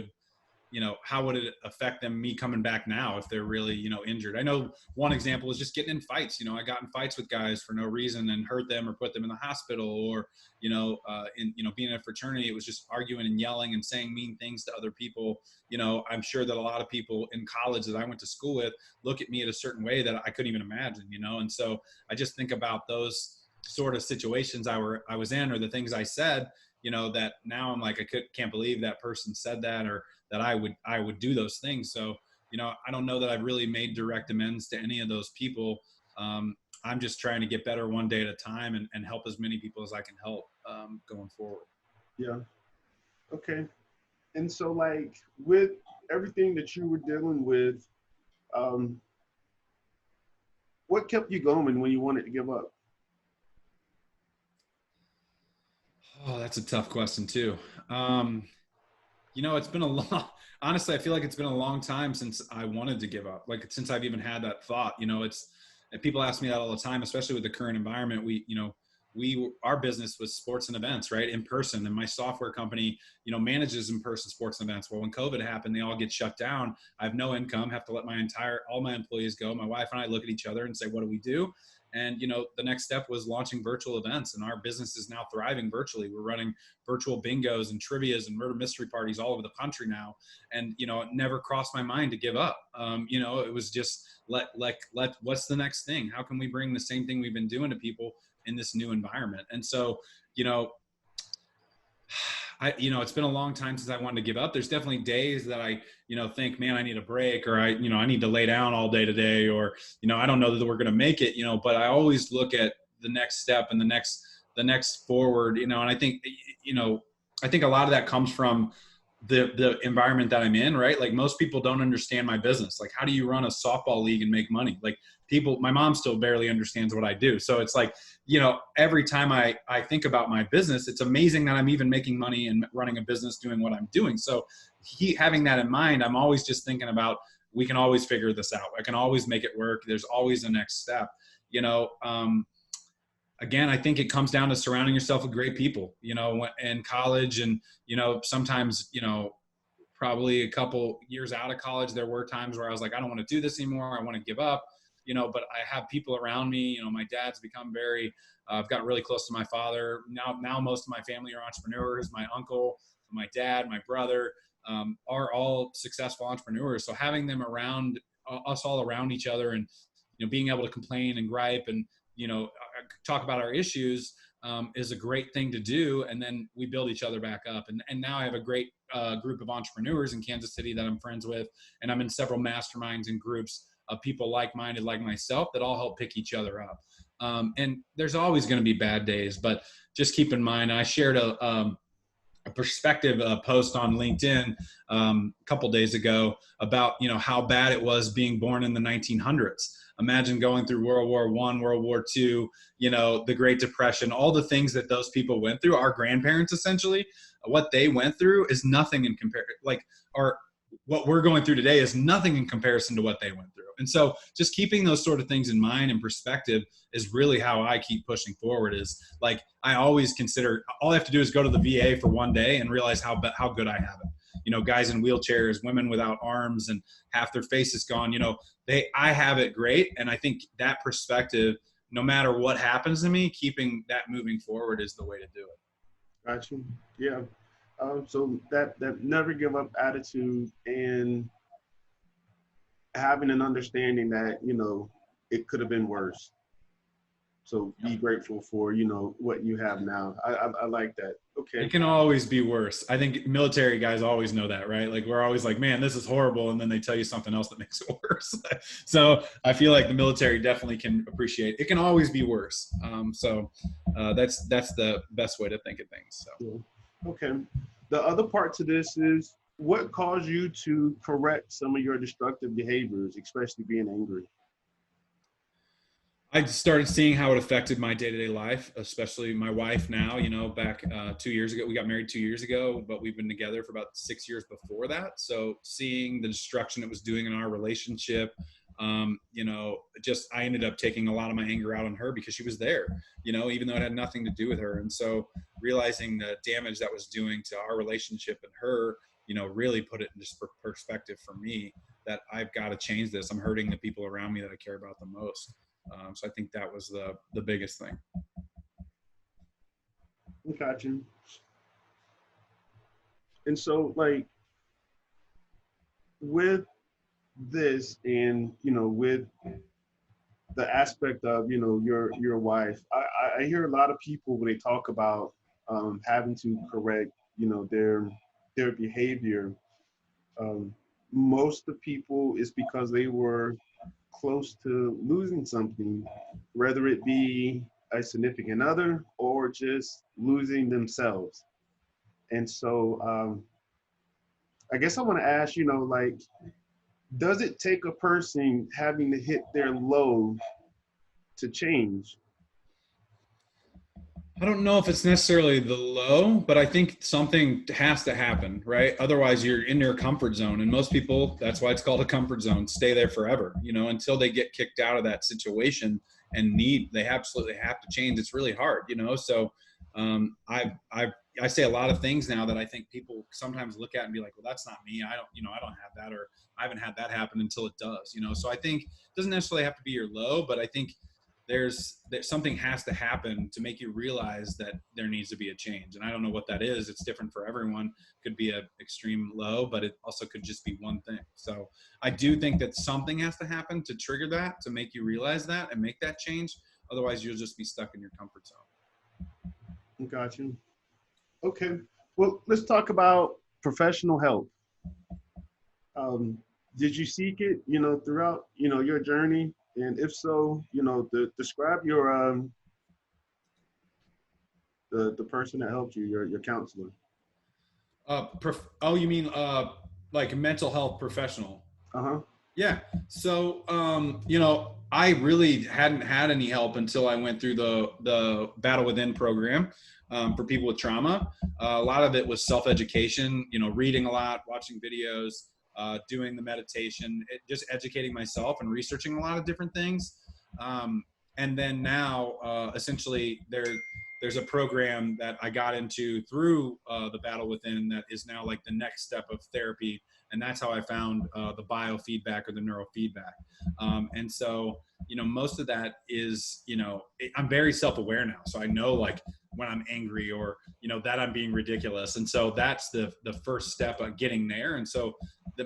would it affect them, me coming back now if they're really, injured? I know one example is just getting in fights. I got in fights with guys for no reason and hurt them or put them in the hospital, or, being in a fraternity, it was just arguing and yelling and saying mean things to other people. I'm sure that a lot of people in college that I went to school with look at me in a certain way that I couldn't even imagine, and so I just think about those sort of situations I was in, or the things I said, that now I'm like, can't believe that person said that, or that I would do those things. So, I don't know that I've really made direct amends to any of those people. I'm just trying to get better one day at a time and help as many people as I can help going forward. Yeah. Okay. And so, like, with everything that you were dealing with, what kept you going when you wanted to give up? Oh, that's a tough question too. It's been honestly, I feel like it's been a long time since I wanted to give up. Like, since I've even had that thought, and people ask me that all the time, especially with the current environment. Our business was sports and events, right? In person. And my software company, manages in-person sports and events. Well, when COVID happened, they all get shut down. I have no income, have to let all my employees go. My wife and I look at each other and say, what do we do? And, the next step was launching virtual events, and our business is now thriving virtually. We're running virtual bingos and trivias and murder mystery parties all over the country now. And, it never crossed my mind to give up. It was just what's the next thing? How can we bring the same thing we've been doing to people in this new environment? And so, it's been a long time since I wanted to give up. There's definitely days that I, think, man, I need a break, or I need to lay down all day today, or, I don't know that we're going to make it, but I always look at the next step and the next forward, and I think, I think a lot of that comes from the environment that I'm in, right? Like, most people don't understand my business. Like, how do you run a softball league and make money? Like, my mom still barely understands what I do. So it's like, every time I think about my business, it's amazing that I'm even making money and running a business doing what I'm doing. So having that in mind, I'm always just thinking about, we can always figure this out. I can always make it work. There's always a next step, Again, I think it comes down to surrounding yourself with great people, in college. And, sometimes, probably a couple years out of college, there were times where I was like, I don't want to do this anymore. I want to give up, but I have people around me. My dad's become I've got really close to my father. Now most of my family are entrepreneurs. My uncle, my dad, my brother, are all successful entrepreneurs. So having them around, us all around each other, and, being able to complain and gripe and, talk about our issues, is a great thing to do. And then we build each other back up. And now I have a great group of entrepreneurs in Kansas City that I'm friends with. And I'm in several masterminds and groups of people like-minded like myself that all help pick each other up. And there's always going to be bad days, but just keep in mind, I shared a perspective post on LinkedIn a couple days ago about, how bad it was being born in the 1900s. Imagine going through World War I, World War II, the Great Depression, all the things that those people went through. Our grandparents, essentially, what they went through is nothing in comparison. What we're going through today is nothing in comparison to what they went through. And so just keeping those sort of things in mind and perspective is really how I keep pushing forward. Is like, I always consider, all I have to do is go to the VA for one day and realize how good I have it. Guys in wheelchairs, women without arms and half their face is gone, I have it great. And I think that perspective no matter what happens to me, keeping that moving forward is the way to do it. Gotcha. Yeah. So that never give up attitude and having an understanding that, you know, it could have been worse. So be grateful for, you know, what you have now. I like that. Okay. It can always be worse. I think military guys always know that, right? Like we're always like, man, this is horrible. And then they tell you something else that makes it worse. So I feel like the military definitely can appreciate it. Can always be worse. That's the best way to think of things. So. Yeah. Okay. The other part to this is what caused you to correct some of your destructive behaviors, especially being angry? I started seeing how it affected my day-to-day life, especially my wife now, you know, back 2 years ago. We got married 2 years ago, but we've been together for about 6 years before that. So seeing the destruction it was doing in our relationship, you know, just I ended up taking a lot of my anger out on her because she was there, you know, even though it had nothing to do with her. And so realizing the damage that was doing to our relationship and her, you know, really put it in just perspective for me that I've got to change this. I'm hurting the people around me that I care about the most. So I think that was the biggest thing. Got you. And so, like, with this, and you know, with the aspect of, you know, your wife, I hear a lot of people when they talk about having to correct, you know, their behavior. Most of the people is because they were close to losing something, whether it be a significant other or just losing themselves. And so I guess I want to ask, you know, like, does it take a person having to hit their low to change? I don't know if it's necessarily the low, but I think something has to happen, right? Otherwise, you're in your comfort zone. And most people, that's why it's called a comfort zone, stay there forever, you know, until they get kicked out of that situation and they absolutely have to change. It's really hard, you know? So I say a lot of things now that I think people sometimes look at and be like, well, that's not me. I don't have that, or I haven't had that happen until it does, you know? So I think it doesn't necessarily have to be your low, but I think there's something has to happen to make you realize that there needs to be a change. And I don't know what that is. It's different for everyone. Could be an extreme low, but it also could just be one thing. So I do think that something has to happen to trigger that, to make you realize that and make that change. Otherwise you'll just be stuck in your comfort zone. Got you. Okay. Well, let's talk about professional help. Did you seek it, you know, throughout, you know, your journey? And if so, you know, describe your the person that helped you, your counselor. You mean like a mental health professional? Uh-huh. Yeah. So you know, I really hadn't had any help until I went through the Battle Within program for people with trauma. A lot of it was self-education, you know, reading a lot, watching videos, doing the meditation, just educating myself and researching a lot of different things. And then now, essentially, there's a program that I got into through the Battle Within that is now like the next step of therapy. And that's how I found the biofeedback or the neurofeedback. And so, you know, most of that is, you know, I'm very self-aware now. So I know like when I'm angry or, you know, that I'm being ridiculous. And so that's the first step of getting there. And so the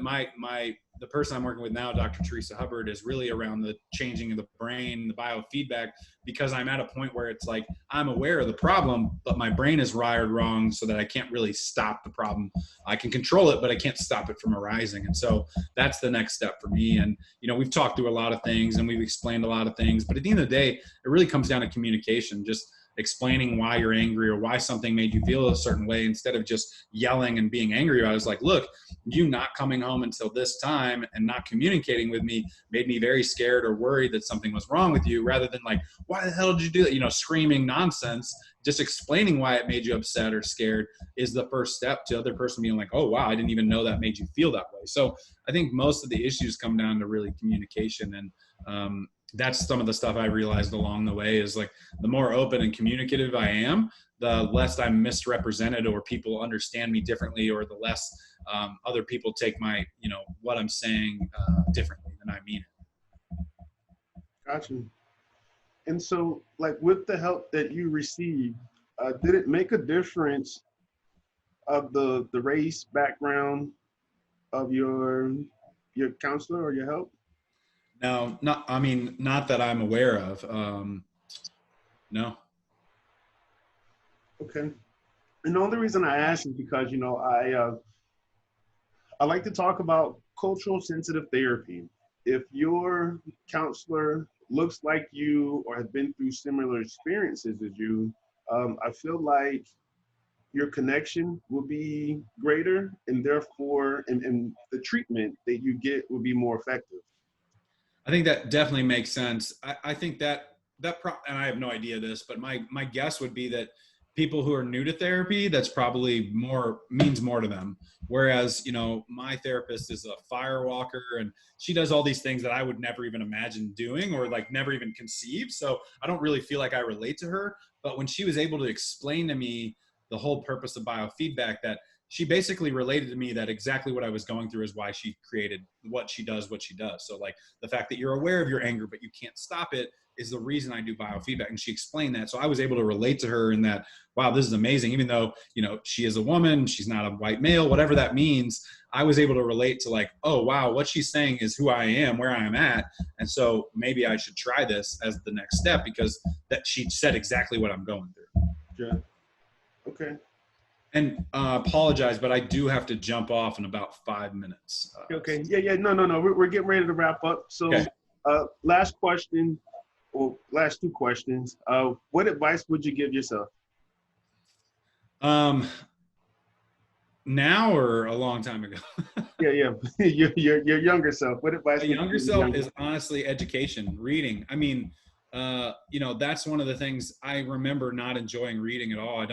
person I'm working with now, Dr. Teresa Hubbard, is really around the changing of the brain, the biofeedback, because I'm at a point where it's like, I'm aware of the problem, but my brain is wired wrong so that I can't really stop the problem. I can control it, but I can't stop it from arising. And so that's the next step for me. And, you know, we've talked through a lot of things and we've explained a lot of things, but at the end of the day, it really comes down to communication, just explaining why you're angry or why something made you feel a certain way instead of just yelling and being angry about it. It's like, look, you not coming home until this time and not communicating with me made me very scared or worried that something was wrong with you, rather than like, why the hell did you do that? You know, screaming nonsense. Just explaining why it made you upset or scared is the first step to the other person being like, oh, wow, I didn't even know that made you feel that way. So I think most of the issues come down to really communication. And that's some of the stuff I realized along the way is like, the more open and communicative I am, the less I'm misrepresented or people understand me differently, or the less other people take my, you know, what I'm saying differently than I mean it. Gotcha. And so, like with the help that you received, did it make a difference of the race background of your counselor or your help? No, not, I mean, not that I'm aware of. No. Okay. And the only reason I ask is because I like to talk about cultural sensitive therapy. If your counselor looks like you or has been through similar experiences as you, I feel like your connection will be greater, and therefore, and the treatment that you get will be more effective. I think that definitely makes sense. I think and I have no idea this, but my guess would be that people who are new to therapy, that's probably means more to them. Whereas, my therapist is a fire walker, and she does all these things that I would never even imagine doing, or like never even conceive. So I don't really feel like I relate to her. But when she was able to explain to me the whole purpose of biofeedback, that she basically related to me that exactly what I was going through is why she created what she does. So like the fact that you're aware of your anger, but you can't stop it, is the reason I do biofeedback. And she explained that. So I was able to relate to her in that, wow, this is amazing. Even though, she is a woman, she's not a white male, whatever that means, I was able to relate to like, oh, wow, what she's saying is who I am, where I am at. And so maybe I should try this as the next step, because that she said exactly what I'm going through. Yeah. Okay. And apologize, but I do have to jump off in about 5 minutes. Okay. Yeah. No. We're getting ready to wrap up. So, okay. Last question, or last two questions. What advice would you give yourself? Now or a long time ago? Yeah. Your younger self. What advice? A younger self is honestly education, reading. I mean, that's one of the things I remember not enjoying reading at all. I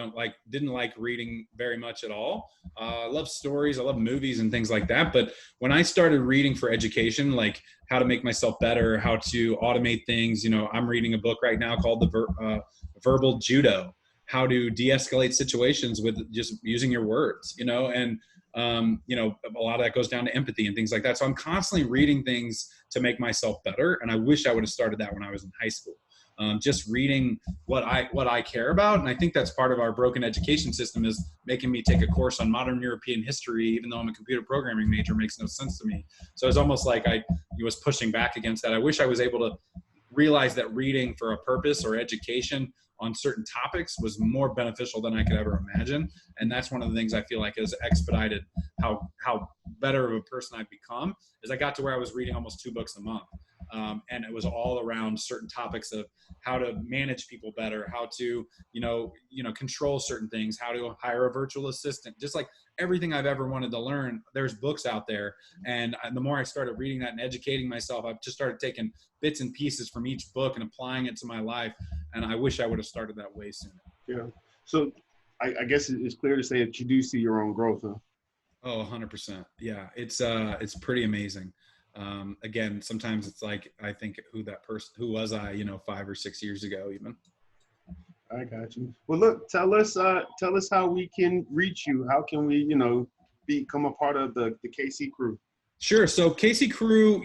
didn't like reading very much at all. I love stories. I love movies and things like that. But when I started reading for education, like how to make myself better, how to automate things, I'm reading a book right now called Verbal Judo, how to de-escalate situations with just using your words, and a lot of that goes down to empathy and things like that. So I'm constantly reading things to make myself better. And I wish I would have started that when I was in high school. Just reading what I care about. And I think that's part of our broken education system, is making me take a course on modern European history, even though I'm a computer programming major, makes no sense to me. So it's almost like I was pushing back against that. I wish I was able to realize that reading for a purpose or education on certain topics was more beneficial than I could ever imagine. And that's one of the things I feel like has expedited how better of a person I've become, is I got to where I was reading almost 2 books a month. And it was all around certain topics of how to manage people better, how to, control certain things, how to hire a virtual assistant, just like everything I've ever wanted to learn. There's books out there. And the more I started reading that and educating myself, I've just started taking bits and pieces from each book and applying it to my life. And I wish I would have started that way sooner. Yeah. So I guess it's clear to say that you do see your own growth, huh? Oh, 100%. Yeah. It's pretty amazing. Again, sometimes it's like, I think who was I, 5 or 6 years ago even. I got you. Well, look, tell us how we can reach you. How can we, become a part of the KC crew? Sure. So KC Crew,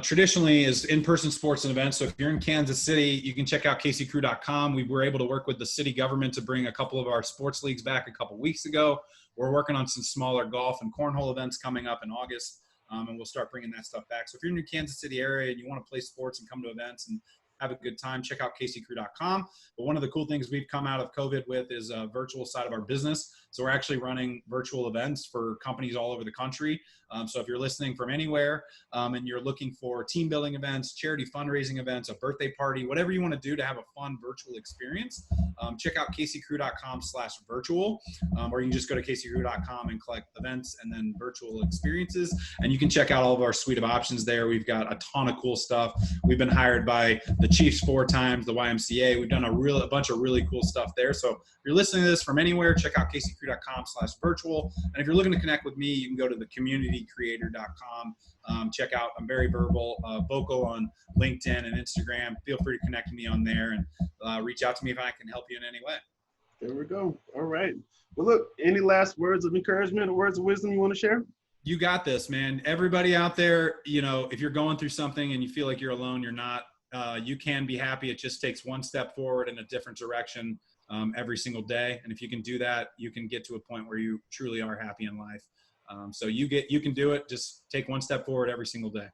traditionally is in-person sports and events. So if you're in Kansas City, you can check out kccrew.com. We were able to work with the city government to bring a couple of our sports leagues back a couple weeks ago. We're working on some smaller golf and cornhole events coming up in August, and we'll start bringing that stuff back. So if you're in the Kansas City area and you want to play sports and come to events and have a good time, check out kccrew.com. But one of the cool things we've come out of COVID with is a virtual side of our business. So we're actually running virtual events for companies all over the country. So if you're listening from anywhere and you're looking for team building events, charity fundraising events, a birthday party, whatever you want to do to have a fun virtual experience, check out kccrew.com/virtual, or you can just go to kccrew.com and click events and then virtual experiences. And you can check out all of our suite of options there. We've got a ton of cool stuff. We've been hired by the Chiefs 4 times, the YMCA. We've done a bunch of really cool stuff there. So if you're listening to this from anywhere, check out kccrew.com/virtual. And if you're looking to connect with me, you can go to thecommunitycreator.com. Check out, I'm very vocal on LinkedIn and Instagram. Feel free to connect with me on there and reach out to me if I can help you in any way. There we go. All right. Well, look, any last words of encouragement or words of wisdom you want to share? You got this, man. Everybody out there, if you're going through something and you feel like you're alone, you're not. you can be happy. It just takes one step forward in a different direction every single day. And if you can do that, you can get to a point where you truly are happy in life. So you can do it. Just take one step forward every single day.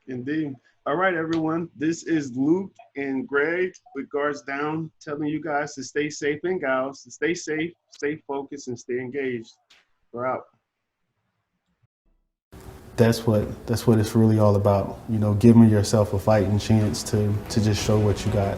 Indeed. All right, everyone. This is Luke and Greg with Guards Down, telling you guys to stay safe, and gals to stay safe, stay focused, and stay engaged. We're out. That's what it's really all about. You know, giving yourself a fighting chance to just show what you got.